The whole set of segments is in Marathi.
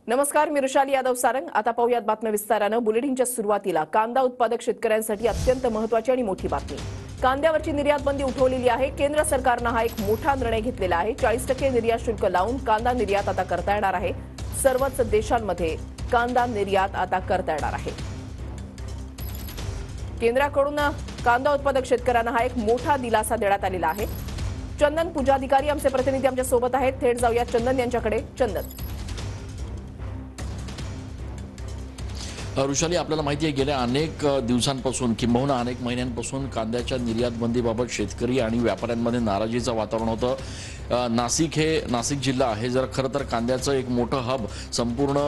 नमस्कार, मी रुशाली यादव सारंग। आता पाहूयात बातम्या विस्ताराने। बुलेटिनच्या सुरुवातीला कांदा उत्पादक शेतकऱ्यांसाठी अत्यंत महत्त्वाची आणि मोठी बातमी। कांद्यावरची निर्यात बंदी उठवलेली आहे। केंद्र सरकारने हा एक मोठा निर्णय घेतलेला आहे। 40% निर्यात शुल्क लावून कांदा निर्यात आता करता येणार आहे। सर्वच देशांमध्ये कांदा निर्यात आता करता येणार आहे। केंद्राकडून कांदा उत्पादक शेतकऱ्यांना हा एक मोठा दिलासा देण्यात आलेला आहे। चंदन पूजाधिकारी आमचे प्रतिनिधी आमच्या सोबत आहेत। थेट जाऊया चंदन यांच्याकडे। चंदन, रुशाली, आपल्याला माहिती आहे गेल्या अनेक दिवसांपासून किंबहुना अनेक महिन्यांपासून कांद्याच्या निर्यात बंदीबाबत शेतकरी आणि व्यापाऱ्यांमध्ये नाराजीचं वातावरण होतं। नाशिक जिल्हा हे जर खरं तर कांद्याचं एक मोठं हब संपूर्ण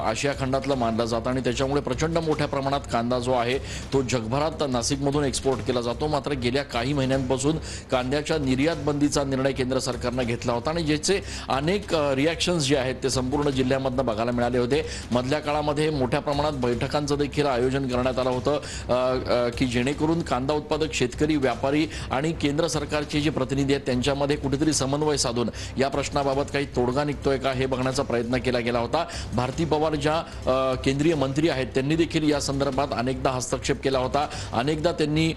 आशिया खंडातलं मानलं जातं आणि त्याच्यामुळे प्रचंड मोठ्या प्रमाणात कांदा जो आहे तो जगभरात नाशिकमधून एक्सपोर्ट केला जातो। मात्र गेल्या काही महिन्यांपासून कांद्याच्या निर्यात बंदीचा निर्णय केंद्र सरकारने घेतला होता आणि ज्याचे अनेक रिॲक्शन्स जे आहेत ते संपूर्ण जिल्ह्यामधनं बघायला मिळाले होते। मधल्या काळामध्ये मोठ्या प्रमाणात बैठकांचं देखील आयोजन करण्यात आलं होतं की जेणेकरून कांदा उत्पादक शेतकरी, व्यापारी आणि केंद्र सरकारचे जे प्रतिनिधी आहेत त्यांच्यामध्ये कुठेतरी समन्वय साधून या प्रश्नाबाबत काही तोडगा निघतोय का हे बघण्याचा प्रयत्न केला गेला होता। भारती पवार ज्या केंद्रीय मंत्री आहेत त्यांनी देखील या संदर्भात अनेकदा हस्तक्षेप केला होता। अनेकदा त्यांनी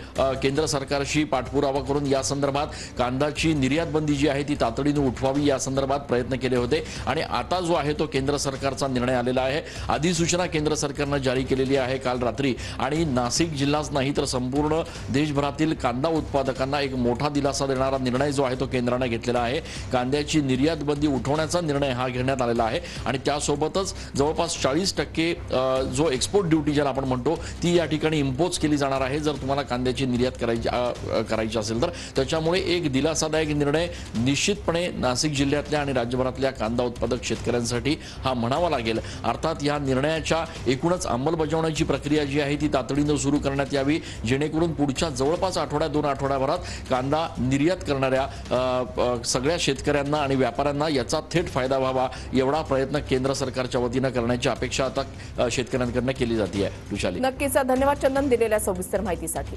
केंद्र सरकारशी पाठपुरावा करून या संदर्भात कांद्याची निर्यात बंदी जी आहे ती तातडीने उठवावी या संदर्भात प्रयत्न केले होते आणि आता जो आहे तो केंद्र सरकारचा निर्णय आलेला आहे। अधिसूचना केंद्र सरकारने जारी केलेली आहे काल रात्री आणि नाशिक जिल्हाच नाही तर संपूर्ण देशभरातील कांदा उत्पादकांना एक मोठा दिलासा देणारा निर्णय जो आहे तो केंद्राने घेतलेला आहे। कांद्याची निर्यात बंदी उठवण्याचा निर्णय हा घेण्यात आलेला आहे आणि त्यासोबतच जवळपास 40% जो एक्सपोर्ट ड्युटी ज्याला आपण म्हणतो ती या ठिकाणी इम्पोज केली जाणार आहे जर तुम्हाला कांद्याची निर्यात करायची असेल तर। त्याच्यामुळे एक दिलासादायक निर्णय निश्चितपणे नाशिक जिल्ह्यातल्या आणि राज्यभरातल्या कांदा उत्पादक शेतकऱ्यांसाठी हा म्हणावा लागेल। अर्थात या निर्णयाच्या एकूणच अंमलबजावणीची प्रक्रिया जी आहे ती तातडीने सुरू करण्यात यावी जेणेकरून पुढच्या जवळपास दोन आठवड्याभरात कांदा निर्यात करणाऱ्या सगळ्या शेतकऱ्यांना आणि व्यापाऱ्यांना याचा थेट फायदा व्हावा एवढा प्रयत्न केंद्र सरकारच्या वतीने करण्याची अपेक्षा आता शेतकऱ्यांकडून केली जाते आहे। रुशाली, नक्कीच धन्यवाद चंदन दिलेल्या सविस्तर माहितीसाठी।